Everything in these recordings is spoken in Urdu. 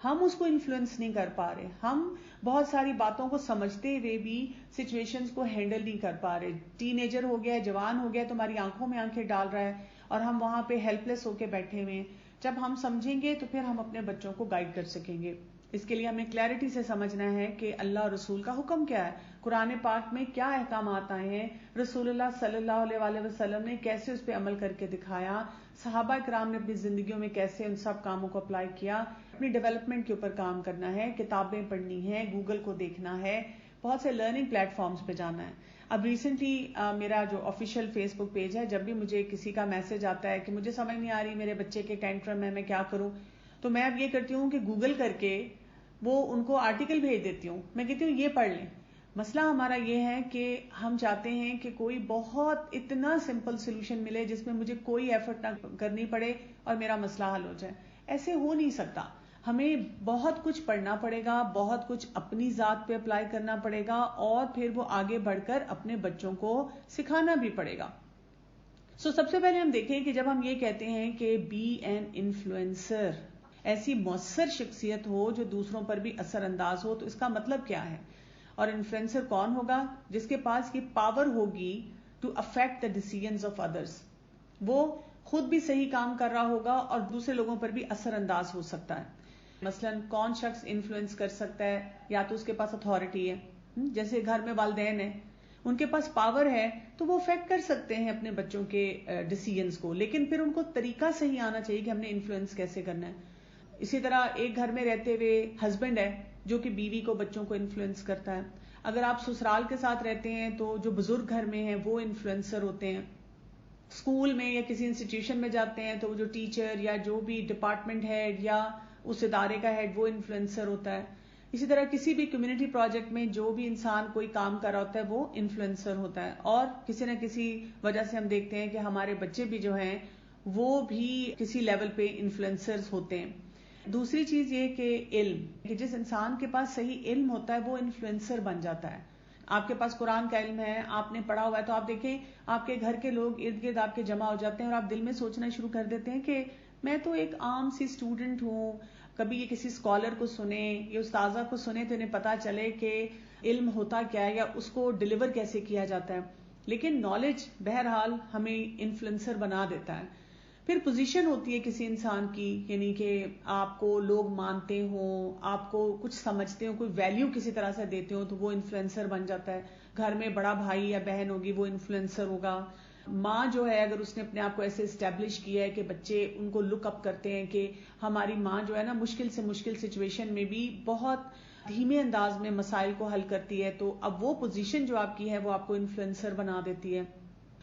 ہم اس کو انفلوئنس نہیں کر پا رہے. ہم بہت ساری باتوں کو سمجھتے ہوئے بھی سچویشنز کو ہینڈل نہیں کر پا رہے. ٹین ایجر ہو گیا, جوان ہو گیا, تو ہماری آنکھوں میں آنکھیں ڈال رہا ہے اور ہم وہاں پہ ہیلپ لیس ہو کے بیٹھے ہوئے ہیں. جب ہم سمجھیں گے تو پھر ہم اپنے بچوں کو گائیڈ کر سکیں گے. اس کے لیے ہمیں کلیئرٹی سے سمجھنا ہے کہ اللہ اور رسول کا حکم کیا ہے, قرآن پاک میں کیا احکامات آئے ہیں, رسول اللہ صلی اللہ علیہ وسلم نے کیسے اس پہ عمل کر کے دکھایا, صحابہ کرام نے اپنی زندگیوں میں کیسے ان سب کاموں کو اپلائی کیا. اپنی ڈیولپمنٹ کے اوپر کام کرنا ہے, کتابیں پڑھنی ہیں, گوگل کو دیکھنا ہے, بہت سے لرننگ پلیٹ فارمز پہ جانا ہے. اب ریسنٹلی میرا جو آفیشیل فیس بک پیج ہے, جب بھی مجھے کسی کا میسج آتا ہے کہ مجھے سمجھ نہیں آ رہی میرے بچے کے ٹینٹرم ہے, میں کیا کروں, تو میں اب یہ کرتی ہوں کہ گوگل کر کے وہ ان کو آرٹیکل بھیج دیتی ہوں. میں کہتی ہوں یہ پڑھ لیں. مسئلہ ہمارا یہ ہے کہ ہم چاہتے ہیں کہ کوئی بہت اتنا سمپل سولوشن ملے جس میں مجھے کوئی ایفرٹ نہ کرنی پڑے اور میرا مسئلہ حل ہو جائے. ایسے ہو نہیں سکتا. ہمیں بہت کچھ پڑھنا پڑے گا, بہت کچھ اپنی ذات پہ اپلائی کرنا پڑے گا, اور پھر وہ آگے بڑھ کر اپنے بچوں کو سکھانا بھی پڑے گا. سب سے پہلے ہم دیکھیں کہ جب ہم یہ کہتے ہیں کہ بی این انفلوئنسر, ایسی مؤثر شخصیت ہو جو دوسروں پر بھی اثر انداز ہو, تو اس کا مطلب کیا ہے؟ اور انفلوئنسر کون ہوگا؟ جس کے پاس یہ پاور ہوگی to affect the decisions of others. وہ خود بھی صحیح کام کر رہا ہوگا اور دوسرے لوگوں پر بھی اثر انداز ہو سکتا ہے. مثلا کون شخص انفلوئنس کر سکتا ہے؟ یا تو اس کے پاس اتھارٹی ہے, جیسے گھر میں والدین ہیں, ان کے پاس پاور ہے تو وہ افیکٹ کر سکتے ہیں اپنے بچوں کے ڈیسیژنز کو, لیکن پھر ان کو طریقہ صحیح آنا چاہیے کہ ہم نے انفلوئنس کیسے کرنا ہے. اسی طرح ایک گھر میں رہتے ہوئے ہسبینڈ ہے جو کہ بیوی کو, بچوں کو انفلوئنس کرتا ہے. اگر آپ سسرال کے ساتھ رہتے ہیں تو جو بزرگ گھر میں ہیں وہ انفلوئنسر ہوتے ہیں. اسکول میں یا کسی انسٹیٹیوشن میں جاتے ہیں تو جو ٹیچر یا جو بھی ڈپارٹمنٹ ہیڈ یا اس ادارے کا ہیڈ وہ انفلوئنسر ہوتا ہے. اسی طرح کسی بھی کمیونٹی پروجیکٹ میں جو بھی انسان کوئی کام کر رہا ہوتا ہے وہ انفلوئنسر ہوتا ہے. اور کسی نہ کسی وجہ سے ہم دیکھتے ہیں کہ ہمارے بچے بھی جو ہیں وہ بھی کسی لیول پہ انفلوئنسرز ہوتے ہیں. دوسری چیز یہ کہ علم, کہ جس انسان کے پاس صحیح علم ہوتا ہے وہ انفلوئنسر بن جاتا ہے. آپ کے پاس قرآن کا علم ہے, آپ نے پڑھا ہوا ہے, تو آپ دیکھیں آپ کے گھر کے لوگ ارد گرد آپ کے جمع ہو جاتے ہیں اور آپ دل میں سوچنا شروع کر دیتے ہیں کہ میں تو ایک عام سی اسٹوڈنٹ ہوں. کبھی یہ کسی اسکالر کو سنیں یا استاذہ کو سنیں تو انہیں پتا چلے کہ علم ہوتا کیا ہے یا اس کو ڈلیور کیسے کیا جاتا ہے. لیکن نالج بہرحال ہمیں انفلوئنسر بنا دیتا ہے. پھر پوزیشن ہوتی ہے کسی انسان کی, یعنی کہ آپ کو لوگ مانتے ہوں, آپ کو کچھ سمجھتے ہوں, کوئی ویلیو کسی طرح سے دیتے ہوں تو وہ انفلوئنسر بن جاتا ہے. گھر میں بڑا بھائی یا بہن ہوگی وہ انفلوئنسر ہوگا. ماں جو ہے اگر اس نے اپنے آپ کو ایسے اسٹیبلش کیا ہے کہ بچے ان کو لک اپ کرتے ہیں کہ ہماری ماں جو ہے نا مشکل سے مشکل سچویشن میں بھی بہت دھیمے انداز میں مسائل کو حل کرتی ہے, تو اب وہ پوزیشن جو آپ کی ہے وہ آپ کو انفلوئنسر بنا دیتی ہے.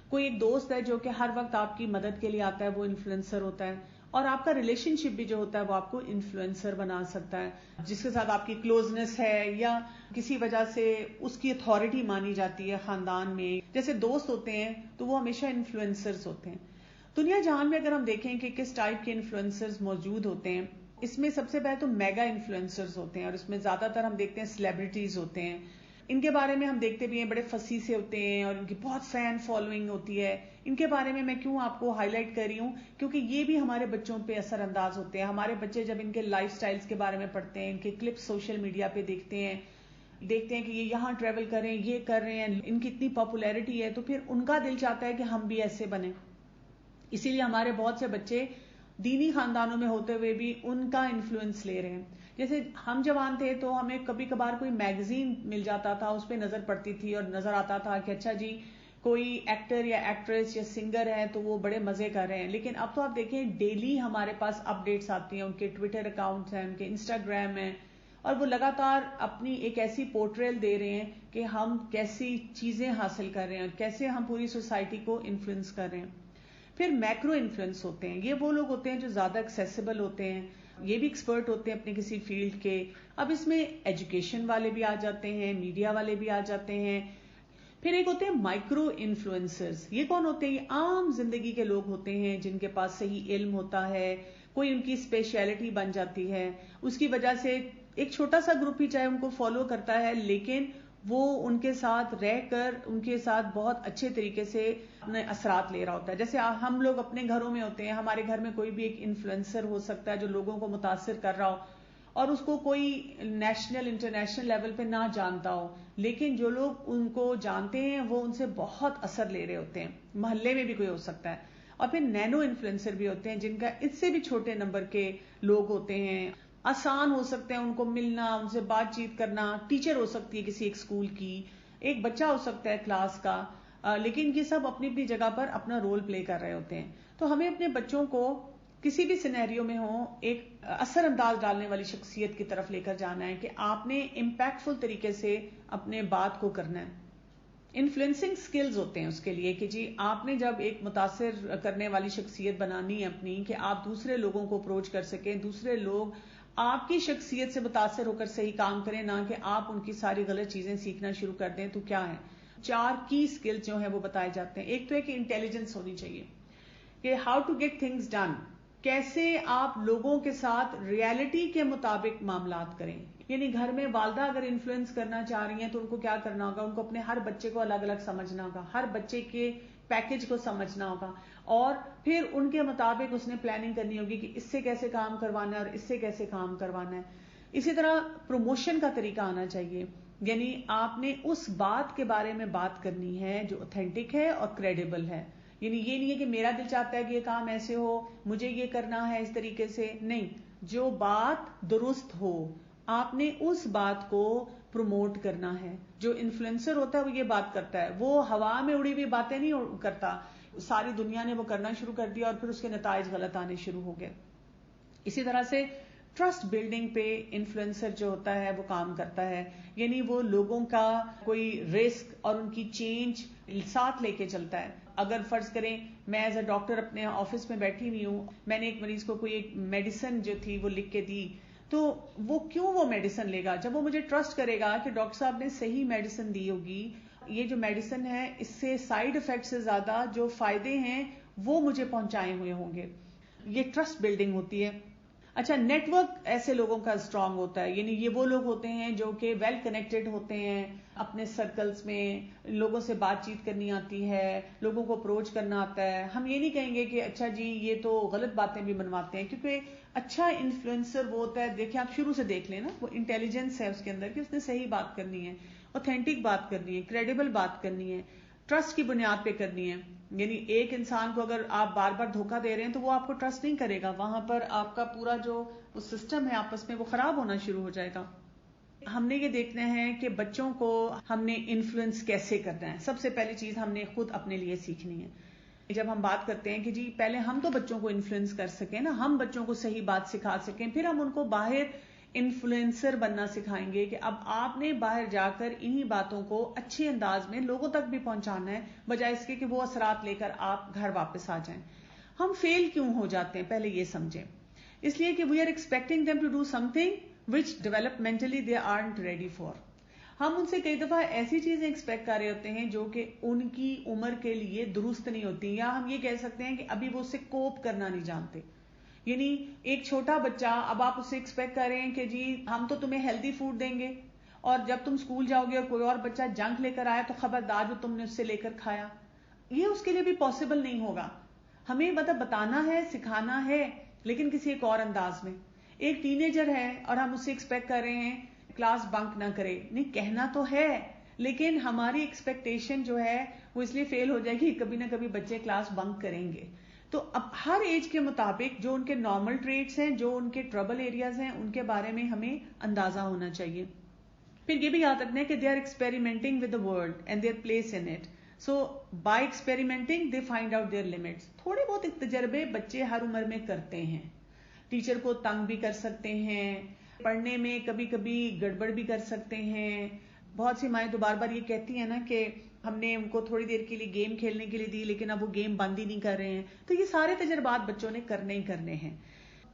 کوئی ایک دوست ہے جو کہ ہر وقت آپ کی مدد کے لیے آتا ہے وہ انفلوئنسر ہوتا ہے. اور آپ کا ریلیشن شپ بھی جو ہوتا ہے وہ آپ کو انفلوئنسر بنا سکتا ہے. جس کے ساتھ آپ کی کلوزنس ہے یا کسی وجہ سے اس کی اتھارٹی مانی جاتی ہے خاندان میں, جیسے دوست ہوتے ہیں تو وہ ہمیشہ انفلوئنسرز ہوتے ہیں. دنیا جہان میں اگر ہم دیکھیں کہ کس ٹائپ کے انفلوئنسرز موجود ہوتے ہیں, اس میں سب سے پہلے تو میگا انفلوئنسرز ہوتے ہیں, اور اس میں زیادہ تر ہم دیکھتے ہیں سیلیبریٹیز ہوتے ہیں. ان کے بارے میں ہم دیکھتے بھی ہیں بڑے فصیح سے ہوتے ہیں اور ان کی بہت فین فالوئنگ ہوتی ہے. ان کے بارے میں کیوں آپ کو ہائی لائٹ کر رہی ہوں, کیونکہ یہ بھی ہمارے بچوں پہ اثر انداز ہوتے ہیں. ہمارے بچے جب ان کے لائف سٹائلز کے بارے میں پڑھتے ہیں, ان کے کلپس سوشل میڈیا پہ دیکھتے ہیں کہ یہ یہاں ٹریول کر رہے ہیں, یہ کر رہے ہیں, ان کی اتنی پاپولیرٹی ہے, تو پھر ان کا دل چاہتا ہے کہ ہم بھی ایسے بنیں. اسی لیے ہمارے بہت سے بچے دینی خاندانوں میں ہوتے ہوئے بھی ان کا انفلوئنس لے رہے ہیں. جیسے ہم جوان تھے تو ہمیں کبھی کبھار کوئی میگزین مل جاتا تھا, اس پہ نظر پڑتی تھی اور نظر آتا تھا کہ اچھا جی کوئی ایکٹر یا ایکٹریس یا سنگر ہے تو وہ بڑے مزے کر رہے ہیں. لیکن اب تو آپ دیکھیں ڈیلی ہمارے پاس اپڈیٹس آتی ہیں, ان کے ٹویٹر اکاؤنٹس ہیں, ان کے انسٹاگرام ہیں, اور وہ لگاتار اپنی ایک ایسی پورٹریل دے رہے ہیں کہ ہم کیسی چیزیں حاصل کر رہے ہیں اور کیسے ہم پوری سوسائٹی کو انفلوئنس کر رہے ہیں. پھر میکرو انفلوئنس ہوتے ہیں. یہ وہ لوگ ہوتے ہیں جو زیادہ ایکسیسیبل ہوتے ہیں, یہ بھی ایکسپرٹ ہوتے ہیں اپنے کسی فیلڈ کے. اب اس میں ایجوکیشن والے بھی آ جاتے ہیں, میڈیا والے بھی آ جاتے ہیں. پھر ایک ہوتے ہیں مائکرو انفلوئنسرز. یہ کون ہوتے ہیں؟ یہ عام زندگی کے لوگ ہوتے ہیں جن کے پاس صحیح علم ہوتا ہے, کوئی ان کی اسپیشلٹی بن جاتی ہے, اس کی وجہ سے ایک چھوٹا سا گروپ ہی چاہے ان کو فالو کرتا ہے, لیکن وہ ان کے ساتھ رہ کر ان کے ساتھ بہت اچھے طریقے سے اپنے اثرات لے رہا ہوتا ہے. جیسے ہم لوگ اپنے گھروں میں ہوتے ہیں, ہمارے گھر میں کوئی بھی ایک انفلوئنسر ہو سکتا ہے جو لوگوں کو متاثر کر رہا ہو, اور اس کو کوئی نیشنل انٹرنیشنل لیول پہ نہ جانتا ہو، لیکن جو لوگ ان کو جانتے ہیں وہ ان سے بہت اثر لے رہے ہوتے ہیں. محلے میں بھی کوئی ہو سکتا ہے. اور پھر نینو انفلوئنسر بھی ہوتے ہیں جن کا اس سے بھی چھوٹے نمبر کے لوگ ہوتے ہیں. آسان ہو سکتے ہیں ان کو ملنا، ان سے بات چیت کرنا. ٹیچر ہو سکتی ہے کسی ایک اسکول کی، ایک بچہ ہو سکتا ہے کلاس کا، لیکن یہ سب اپنی اپنی جگہ پر اپنا رول پلے کر رہے ہوتے ہیں. تو ہمیں اپنے بچوں کو کسی بھی سینیریو میں ہو ایک اثر انداز ڈالنے والی شخصیت کی طرف لے کر جانا ہے کہ آپ نے امپیکٹفل طریقے سے اپنے بات کو کرنا ہے. انفلوئنسنگ سکلز ہوتے ہیں اس کے لیے کہ جی آپ نے جب ایک متاثر کرنے والی شخصیت بنانی ہے اپنی، کہ آپ دوسرے لوگوں کو اپروچ کر سکیں، دوسرے لوگ آپ کی شخصیت سے متاثر ہو کر صحیح کام کریں، نہ کہ آپ ان کی ساری غلط چیزیں سیکھنا شروع کر دیں. تو کیا ہے 4 کی سکل جو ہیں وہ بتائے جاتے ہیں. ایک تو ہے کہ انٹیلیجنس ہونی چاہیے کہ how to get things done, کیسے آپ لوگوں کے ساتھ ریالٹی کے مطابق معاملات کریں. یعنی گھر میں والدہ اگر انفلوئنس کرنا چاہ رہی ہیں تو ان کو کیا کرنا ہوگا، ان کو اپنے ہر بچے کو الگ الگ سمجھنا ہوگا، ہر بچے کے پیکج کو سمجھنا ہوگا، اور پھر ان کے مطابق اس نے پلاننگ کرنی ہوگی کہ اس سے کیسے کام کروانا ہے اور اس سے کیسے کام کروانا ہے. اسی طرح پروموشن کا طریقہ آنا چاہیے. یعنی آپ نے اس بات کے بارے میں بات کرنی ہے جو اوتھینٹک ہے اور کریڈیبل ہے. یعنی یہ نہیں ہے کہ میرا دل چاہتا ہے کہ یہ کام ایسے ہو، مجھے یہ کرنا ہے اس طریقے سے. نہیں، جو بات درست ہو آپ نے اس بات کو پروموٹ کرنا ہے. جو انفلوئنسر ہوتا ہے وہ یہ بات کرتا ہے، وہ ہوا میں اڑی ہوئی باتیں نہیں کرتا. ساری دنیا نے وہ کرنا شروع کر دیا اور پھر اس کے نتائج غلط آنے شروع ہو گئے. اسی طرح سے ٹرسٹ بلڈنگ پہ انفلوئنسر جو ہوتا ہے وہ کام کرتا ہے. یعنی وہ لوگوں کا کوئی رسک اور ان کی چینج ساتھ لے کے چلتا ہے. اگر فرض کریں میں ایز اے ڈاکٹر اپنے آفس میں بیٹھی ہوئی ہوں، میں نے ایک مریض کو کوئی ایک میڈیسن جو تھی وہ لکھ کے دی، تو وہ کیوں وہ میڈیسن لے گا؟ جب وہ مجھے ٹرسٹ کرے گا کہ ڈاکٹر صاحب نے صحیح میڈیسن دی ہوگی، یہ جو میڈیسن ہے اس سے سائیڈ افیکٹ سے زیادہ جو فائدے ہیں وہ مجھے پہنچائے ہوئے ہوں گے. یہ ٹرسٹ بلڈنگ ہوتی ہے. اچھا، نیٹ ورک ایسے لوگوں کا اسٹرانگ ہوتا ہے. یعنی یہ وہ لوگ ہوتے ہیں جو کہ ویل کنیکٹڈ ہوتے ہیں، اپنے سرکلز میں لوگوں سے بات چیت کرنی آتی ہے، لوگوں کو اپروچ کرنا آتا ہے. ہم یہ نہیں کہیں گے کہ اچھا جی یہ تو غلط باتیں بھی منواتے ہیں، کیونکہ اچھا انفلوئنسر وہ ہوتا ہے، دیکھیں آپ شروع سے دیکھ لیں نا، وہ انٹیلیجنس ہے اس کے اندر کہ اس نے صحیح بات کرنی ہے، اوتھینٹک بات کرنی ہے، کریڈیبل بات کرنی ہے، ٹرسٹ کی بنیاد پہ کرنی ہے. یعنی ایک انسان کو اگر آپ بار بار دھوکہ دے رہے ہیں تو وہ آپ کو ٹرسٹ نہیں کرے گا، وہاں پر آپ کا پورا جو سسٹم ہے آپس میں وہ خراب ہونا شروع ہو جائے گا. ہم نے یہ دیکھنا ہے کہ بچوں کو ہم نے انفلوئنس کیسے کرنا ہے. سب سے پہلی چیز ہم نے خود اپنے لیے سیکھنی ہے. جب ہم بات کرتے ہیں کہ جی پہلے ہم تو بچوں کو انفلوئنس کر سکیں نا، ہم بچوں کو صحیح بات سکھا سکیں، پھر ہم ان کو باہر انفلوئنسر بننا سکھائیں گے کہ اب آپ نے باہر جا کر انہی باتوں کو اچھے انداز میں لوگوں تک بھی پہنچانا ہے، بجائے اس کے کہ وہ اثرات لے کر آپ گھر واپس آ جائیں. ہم فیل کیوں ہو جاتے ہیں پہلے یہ سمجھیں. اس لیے کہ we are expecting them to do something which developmentally they aren't ready for. ہم ان سے کئی دفعہ ایسی چیزیں ایکسپیکٹ کر رہے ہوتے ہیں جو کہ ان کی عمر کے لیے درست نہیں ہوتی، یا ہم یہ کہہ سکتے ہیں کہ ابھی وہ اس سے کوپ کرنا نہیں جانتے. یعنی ایک چھوٹا بچہ، اب آپ اس سے ایکسپیکٹ کر رہے ہیں کہ جی ہم تو تمہیں ہیلدی فوڈ دیں گے، اور جب تم اسکول جاؤ گے اور کوئی اور بچہ جنک لے کر آیا تو خبردار جو تم نے اس سے لے کر کھایا. یہ اس کے لیے بھی پاسبل نہیں ہوگا. ہمیں مطلب بتانا ہے، سکھانا ہے، لیکن کسی ایک اور انداز میں. ایک ٹین ایجر ہے اور ہم اس سے ایکسپیکٹ کر رہے ہیں کلاس بنک نہ کرے. نہیں، کہنا تو ہے لیکن ہماری ایکسپیکٹیشن جو ہے وہ اس لیے فیل ہو جائے گی، کبھی نہ کبھی بچے کلاس بنک کریں گے. تو اب ہر ایج کے مطابق جو ان کے نارمل ٹریٹس ہیں، جو ان کے ٹربل ایریاز ہیں، ان کے بارے میں ہمیں اندازہ ہونا چاہیے. پھر یہ بھی یاد رکھنا ہے کہ they are experimenting with the world and their place in it. So by experimenting they find out their limits. تھوڑے بہت تجربے بچے ہر عمر میں کرتے ہیں. ٹیچر کو تنگ بھی کر سکتے ہیں، پڑھنے میں کبھی کبھی گڑبڑ بھی کر سکتے ہیں. بہت سی مائیں تو بار بار یہ کہتی ہیں نا کہ ہم نے ان کو تھوڑی دیر کے لیے گیم کھیلنے کے لیے دی لیکن اب وہ گیم بند ہی نہیں کر رہے ہیں. تو یہ سارے تجربات بچوں نے کرنے ہی کرنے ہیں.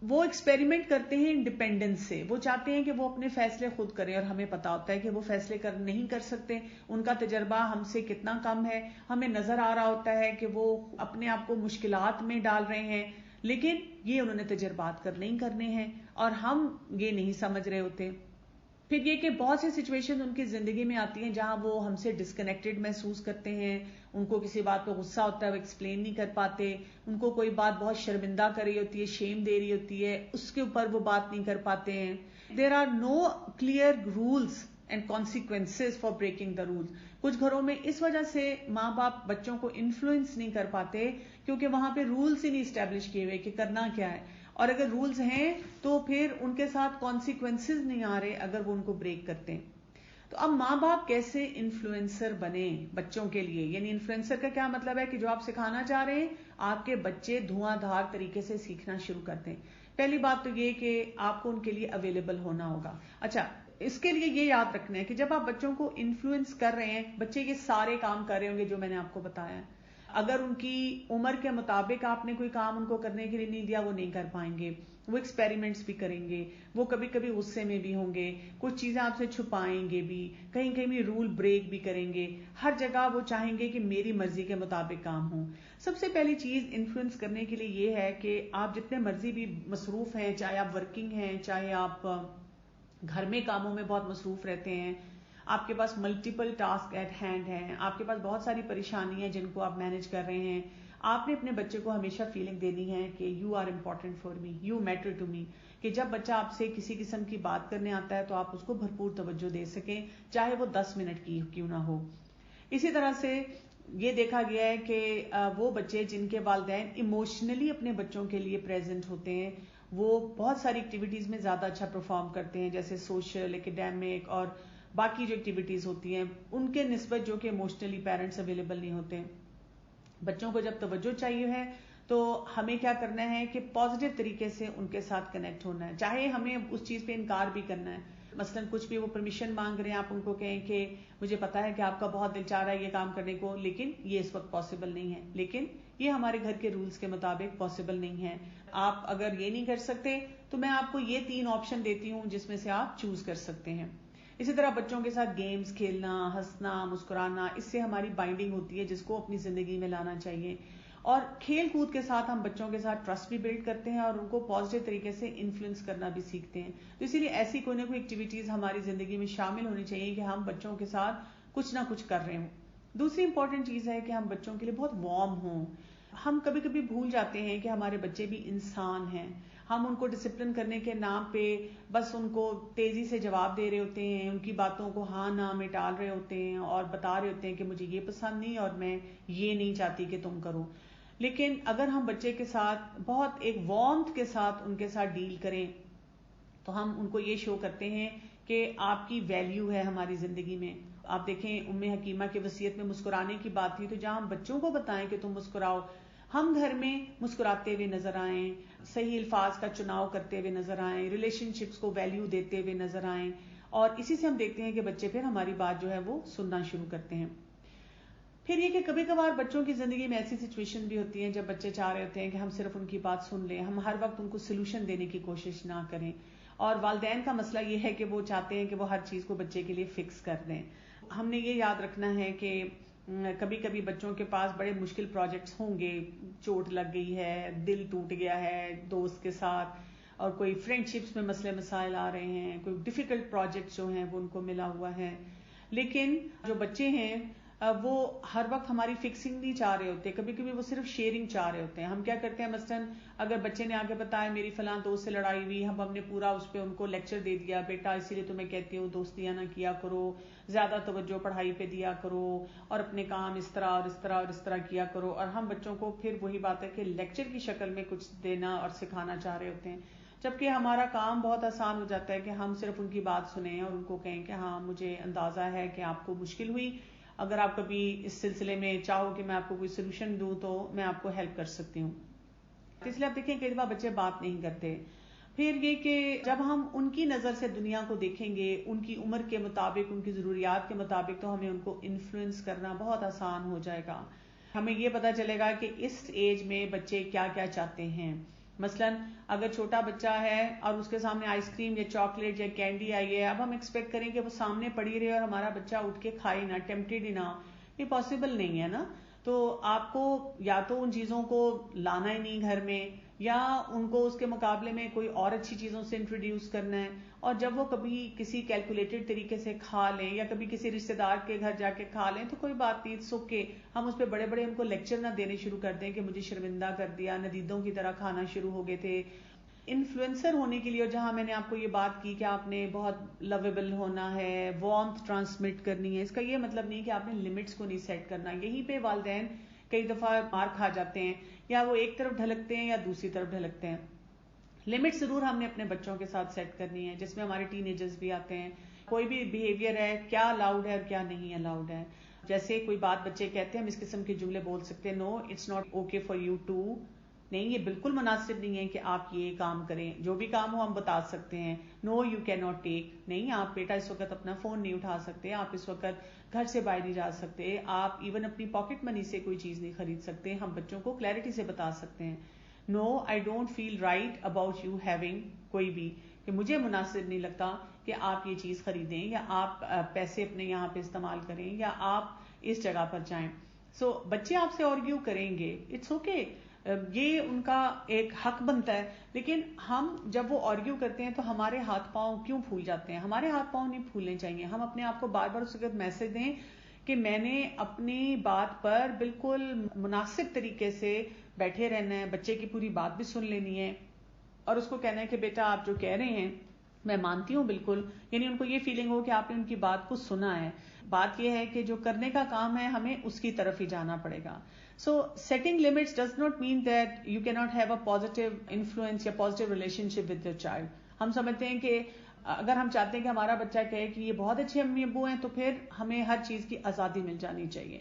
وہ ایکسپیریمنٹ کرتے ہیں انڈیپینڈنس سے. وہ چاہتے ہیں کہ وہ اپنے فیصلے خود کریں، اور ہمیں پتا ہوتا ہے کہ وہ فیصلے نہیں کر سکتے. ان کا تجربہ ہم سے کتنا کم ہے. ہمیں نظر آ رہا ہوتا ہے کہ وہ اپنے آپ کو مشکلات میں ڈال رہے ہیں، لیکن یہ انہوں نے تجربات کرنے ہی کرنے ہیں اور ہم یہ نہیں سمجھ رہے ہوتے. پھر یہ کہ بہت سی سچویشن ان کی زندگی میں آتی ہیں جہاں وہ ہم سے ڈسکنیکٹڈ محسوس کرتے ہیں، ان کو کسی بات پہ غصہ ہوتا ہے، وہ ایکسپلین نہیں کر پاتے، ان کو کوئی بات بہت شرمندہ کر رہی ہوتی ہے، شیم دے رہی ہوتی ہے، اس کے اوپر وہ بات نہیں کر پاتے ہیں. There are no clear rules and consequences for breaking the rules. کچھ گھروں میں اس وجہ سے ماں باپ بچوں کو انفلوئنس نہیں کر پاتے کیونکہ وہاں پہ رولس ہی نہیں اسٹیبلش کیے ہوئے کہ کرنا کیا ہے، اور اگر رولز ہیں تو پھر ان کے ساتھ کانسیکوینسز نہیں آ رہے اگر وہ ان کو بریک کرتے ہیں. تو اب ماں باپ کیسے انفلوئنسر بنے بچوں کے لیے؟ یعنی انفلوئنسر کا کیا مطلب ہے کہ جو آپ سکھانا چاہ رہے ہیں آپ کے بچے دھواں دھار طریقے سے سیکھنا شروع کر دیں. پہلی بات تو یہ کہ آپ کو ان کے لیے اویلیبل ہونا ہوگا. اچھا، اس کے لیے یہ یاد رکھنا ہے کہ جب آپ بچوں کو انفلوئنس کر رہے ہیں، بچے یہ سارے کام کر رہے ہوں گے جو میں نے آپ کو بتایا ہے. اگر ان کی عمر کے مطابق آپ نے کوئی کام ان کو کرنے کے لیے نہیں دیا وہ نہیں کر پائیں گے، وہ ایکسپیریمنٹس بھی کریں گے، وہ کبھی کبھی غصے میں بھی ہوں گے، کچھ چیزیں آپ سے چھپائیں گے بھی، کہیں کہیں بھی رول بریک بھی کریں گے، ہر جگہ وہ چاہیں گے کہ میری مرضی کے مطابق کام ہوں. سب سے پہلی چیز انفلوئنس کرنے کے لیے یہ ہے کہ آپ جتنے مرضی بھی مصروف ہیں، چاہے آپ ورکنگ ہیں، چاہے آپ گھر میں کاموں میں بہت مصروف رہتے ہیں، آپ کے پاس ملٹیپل ٹاسک ایٹ ہینڈ ہیں، آپ کے پاس بہت ساری پریشانی ہیں جن کو آپ مینج کر رہے ہیں، آپ نے اپنے بچے کو ہمیشہ فیلنگ دینی ہے کہ you are important for me, you matter to me. کہ جب بچہ آپ سے کسی قسم کی بات کرنے آتا ہے تو آپ اس کو بھرپور توجہ دے سکیں، چاہے وہ 10 منٹ کی کیوں نہ ہو. اسی طرح سے یہ دیکھا گیا ہے کہ وہ بچے جن کے والدین ایموشنلی اپنے بچوں کے لیے پریزنٹ ہوتے ہیں وہ بہت ساری ایکٹیویٹیز میں زیادہ اچھا پرفارم کرتے ہیں، جیسے سوشل، ایکیڈیمک اور باقی جو ایکٹیویٹیز ہوتی ہیں ان کے نسبت جو کہ ایموشنلی پیرنٹس اویلیبل نہیں ہوتے. بچوں کو جب توجہ چاہیے ہے تو ہمیں کیا کرنا ہے کہ پازیٹیو طریقے سے ان کے ساتھ کنیکٹ ہونا ہے، چاہے ہمیں اس چیز پہ انکار بھی کرنا ہے. مثلا کچھ بھی وہ پرمیشن مانگ رہے ہیں، آپ ان کو کہیں کہ مجھے پتا ہے کہ آپ کا بہت دل چاہ رہا ہے یہ کام کرنے کو، لیکن یہ اس وقت پاسبل نہیں ہے، لیکن یہ ہمارے گھر کے رولز کے مطابق پاسبل نہیں ہے. آپ اگر یہ نہیں کر سکتے تو میں آپ کو یہ 3 آپشن دیتی ہوں جس میں سے آپ چوز کر سکتے ہیں. اسی طرح بچوں کے ساتھ گیمز کھیلنا، ہنسنا، مسکرانا، اس سے ہماری بائنڈنگ ہوتی ہے جس کو اپنی زندگی میں لانا چاہیے. اور کھیل کود کے ساتھ ہم بچوں کے ساتھ ٹرسٹ بھی بلڈ کرتے ہیں اور ان کو پازیٹیو طریقے سے انفلوئنس کرنا بھی سیکھتے ہیں. تو اسی لیے ایسی کوئی نہ کوئی ایکٹیویٹیز ہماری زندگی میں شامل ہونی چاہیے کہ ہم بچوں کے ساتھ کچھ نہ کچھ کر رہے ہوں. دوسری امپورٹنٹ چیز ہے کہ ہم بچوں کے لیے بہت وارم ہوں. ہم کبھی کبھی بھول جاتے ہیں کہ ہمارے بچے بھی انسان ہیں. ہم ان کو ڈسپلن کرنے کے نام پہ بس ان کو تیزی سے جواب دے رہے ہوتے ہیں، ان کی باتوں کو ہاں نہ میں ٹال رہے ہوتے ہیں اور بتا رہے ہوتے ہیں کہ مجھے یہ پسند نہیں اور میں یہ نہیں چاہتی کہ تم کرو. لیکن اگر ہم بچے کے ساتھ بہت ایک وارمتھ کے ساتھ ان کے ساتھ ڈیل کریں تو ہم ان کو یہ شو کرتے ہیں کہ آپ کی ویلیو ہے ہماری زندگی میں. آپ دیکھیں ام حکیمہ کی وصیت میں مسکرانے کی بات تھی، تو جہاں ہم بچوں کو بتائیں کہ تم مسکراؤ، ہم گھر میں مسکراتے ہوئے نظر آئیں، صحیح الفاظ کا چناؤ کرتے ہوئے نظر آئیں، ریلیشن شپس کو ویلیو دیتے ہوئے نظر آئیں، اور اسی سے ہم دیکھتے ہیں کہ بچے پھر ہماری بات جو ہے وہ سننا شروع کرتے ہیں. پھر یہ کہ کبھی کبھار بچوں کی زندگی میں ایسی سچویشن بھی ہوتی ہیں جب بچے چاہ رہے ہوتے ہیں کہ ہم صرف ان کی بات سن لیں، ہم ہر وقت ان کو سلوشن دینے کی کوشش نہ کریں. اور والدین کا مسئلہ یہ ہے کہ وہ چاہتے ہیں کہ وہ ہر چیز کو بچے کے لیے فکس کر دیں. ہم نے یہ یاد رکھنا ہے کہ کبھی کبھی بچوں کے پاس بڑے مشکل پروجیکٹس ہوں گے، چوٹ لگ گئی ہے، دل ٹوٹ گیا ہے دوست کے ساتھ، اور کوئی فرینڈ شپس میں مسئلے مسائل آ رہے ہیں، کوئی ڈیفیکلٹ پروجیکٹ جو ہیں وہ ان کو ملا ہوا ہے. لیکن جو بچے ہیں وہ ہر وقت ہماری فکسنگ نہیں چاہ رہے ہوتے، کبھی کبھی وہ صرف شیئرنگ چاہ رہے ہوتے ہیں. ہم کیا کرتے ہیں، مثلاً اگر بچے نے آگے بتایا میری فلاں دوست سے لڑائی ہوئی، ہم نے پورا اس پہ ان کو لیکچر دے دیا، بیٹا اسی لیے تو میں کہتی ہوں دوستیاں نہ کیا کرو، زیادہ توجہ پڑھائی پہ دیا کرو، اور اپنے کام اس طرح اور اس طرح اور اس طرح کیا کرو. اور ہم بچوں کو پھر وہی بات ہے کہ لیکچر کی شکل میں کچھ دینا اور سکھانا چاہ رہے ہوتے ہیں، جبکہ ہمارا کام بہت آسان ہو جاتا ہے کہ ہم صرف ان کی بات سنیں اور ان کو کہیں کہ ہاں مجھے اندازہ ہے کہ آپ کو مشکل ہوئی، اگر آپ کبھی اس سلسلے میں چاہو کہ میں آپ کو کوئی سلوشن دوں تو میں آپ کو ہیلپ کر سکتی ہوں. اس لیے آپ دیکھیں کئی دفعہ بچے بات نہیں کرتے. پھر یہ کہ جب ہم ان کی نظر سے دنیا کو دیکھیں گے، ان کی عمر کے مطابق، ان کی ضروریات کے مطابق، تو ہمیں ان کو انفلوئنس کرنا بہت آسان ہو جائے گا. ہمیں یہ پتا چلے گا کہ اس ایج میں بچے کیا کیا چاہتے ہیں. مثلاً اگر چھوٹا بچہ ہے اور اس کے سامنے آئس کریم یا چاکلیٹ یا کینڈی آئی ہے، اب ہم ایکسپیکٹ کریں کہ وہ سامنے پڑی رہے اور ہمارا بچہ اٹھ کے کھائے نہ، ٹیمپٹیڈ ہی نہ، یہ پاسبل نہیں ہے نا. تو آپ کو یا تو ان چیزوں کو لانا ہی نہیں گھر میں، یا ان کو اس کے مقابلے میں کوئی اور اچھی چیزوں سے انٹروڈیوس کرنا ہے. اور جب وہ کبھی کسی کیلکولیٹڈ طریقے سے کھا لیں یا کبھی کسی رشتے دار کے گھر جا کے کھا لیں تو کوئی بات نہیں, سو کے ہم اس پہ بڑے بڑے ان کو لیکچر نہ دینے شروع کر دیں کہ مجھے شرمندہ کر دیا, ندیدوں کی طرح کھانا شروع ہو گئے تھے. انفلوئنسر ہونے کے لیے, اور جہاں میں نے آپ کو یہ بات کی کہ آپ نے بہت لویبل ہونا ہے, وارمتھ ٹرانسمٹ کرنی ہے, اس کا یہ مطلب نہیں کہ آپ نے لمٹس کو نہیں سیٹ کرنا. یہیں پہ والدین کئی دفعہ مار کھا جاتے ہیں, یا وہ ایک طرف ڈھلکتے ہیں یا دوسری طرف ڈھلکتے ہیں. لمٹ ضرور ہم نے اپنے بچوں کے ساتھ سیٹ کرنی ہے, جس میں ہمارے ٹین ایجرز بھی آتے ہیں. کوئی بھی بیہیویئر ہے, کیا الاؤڈ ہے اور کیا نہیں الاؤڈ ہے. جیسے کوئی بات بچے کہتے ہیں, ہم اس قسم کے جملے بول سکتے ہیں, no it's not okay for you too, نہیں یہ بالکل مناسب نہیں ہے کہ آپ یہ کام کریں. جو بھی کام ہو ہم بتا سکتے ہیں. نو یو کین ناٹ ٹیک, نہیں آپ بیٹا اس وقت اپنا فون نہیں اٹھا سکتے, آپ اس وقت گھر سے باہر نہیں جا سکتے, آپ ایون اپنی پاکٹ منی سے کوئی چیز نہیں خرید سکتے. ہم بچوں کو کلیئرٹی سے بتا سکتے ہیں. No I don't feel right about you having, کوئی بھی کہ مجھے مناسب نہیں لگتا کہ آپ یہ چیز خریدیں, یا آپ پیسے اپنے یہاں پہ استعمال کریں, یا آپ اس جگہ پر جائیں. سو بچے آپ سے آرگیو کریں گے, اٹس اوکے, یہ ان کا ایک حق بنتا ہے. لیکن ہم جب وہ آرگیو کرتے ہیں تو ہمارے ہاتھ پاؤں کیوں پھول جاتے ہیں؟ ہمارے ہاتھ پاؤں نہیں پھولنے چاہیے. ہم اپنے آپ کو بار بار اس وقت میسج دیں کہ میں نے اپنی بات پر بالکل مناسب طریقے سے بیٹھے رہنا ہے, بچے کی پوری بات بھی سن لینی ہے, اور اس کو کہنا ہے کہ بیٹا آپ جو کہہ رہے ہیں میں مانتی ہوں بالکل, یعنی ان کو یہ فیلنگ ہو کہ آپ نے ان کی بات کو سنا ہے. بات یہ ہے کہ جو کرنے کا کام ہے ہمیں اس کی طرف ہی جانا پڑے گا. So setting limits does not mean that you کی not have a positive influence یا positive relationship with your child. ہم سمجھتے ہیں کہ اگر ہم چاہتے ہیں کہ ہمارا بچہ کہے کہ یہ بہت اچھے امی ابو ہیں تو پھر ہمیں ہر چیز کی آزادی مل جانی چاہیے.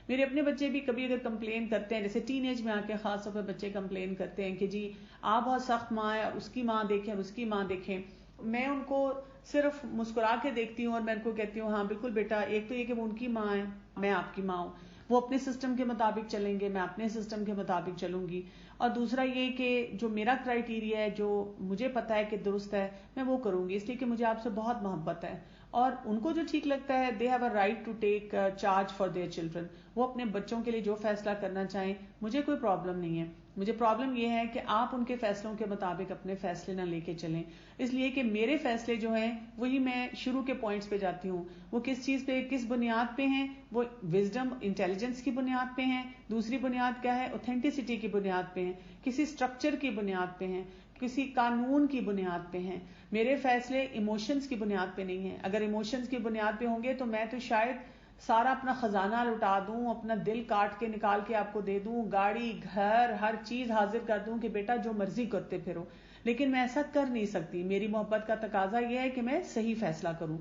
میرے اپنے بچے بھی کبھی اگر کمپلین کرتے ہیں, جیسے ٹین ایج میں آ کے خاص طور پہ بچے کمپلین کرتے ہیں کہ جی آپ بہت سخت ماں ہے, اس کی ماں دیکھیں اور اس کی ماں دیکھیں, میں ان کو صرف مسکرا کے دیکھتی ہوں اور میں ان کو کہتی ہوں ہاں بالکل بیٹا, ایک تو یہ کہ وہ ان کی ماں ہے, میں آپ کی ماں ہوں, وہ اپنے سسٹم کے مطابق چلیں گے, میں اپنے سسٹم کے مطابق چلوں گی. اور دوسرا یہ کہ جو میرا کرائیٹیریا ہے, جو مجھے پتا ہے کہ درست ہے, میں وہ کروں گی, اس لیے کہ مجھے آپ سے بہت محبت ہے. اور ان کو جو ٹھیک لگتا ہے, they have a right to take charge for their children, وہ اپنے بچوں کے لیے جو فیصلہ کرنا چاہیں, مجھے کوئی پرابلم نہیں ہے. مجھے پرابلم یہ ہے کہ آپ ان کے فیصلوں کے مطابق اپنے فیصلے نہ لے کے چلیں, اس لیے کہ میرے فیصلے جو ہیں وہی میں شروع کے پوائنٹس پہ جاتی ہوں, وہ کس چیز پہ, کس بنیاد پہ ہیں, وہ وزڈم انٹیلیجنس کی بنیاد پہ ہیں, دوسری بنیاد کیا ہے, اوتھینٹسٹی کی بنیاد پہ ہیں, کسی اسٹرکچر کی بنیاد پہ ہیں, کسی قانون کی بنیاد پہ ہیں. میرے فیصلے ایموشنز کی بنیاد پہ نہیں ہیں. اگر ایموشنز کی بنیاد پہ ہوں گے تو میں تو شاید سارا اپنا خزانہ لٹا دوں, اپنا دل کاٹ کے نکال کے آپ کو دے دوں, گاڑی گھر ہر چیز حاضر کر دوں کہ بیٹا جو مرضی کرتے پھرو, لیکن میں ایسا کر نہیں سکتی. میری محبت کا تقاضا یہ ہے کہ میں صحیح فیصلہ کروں.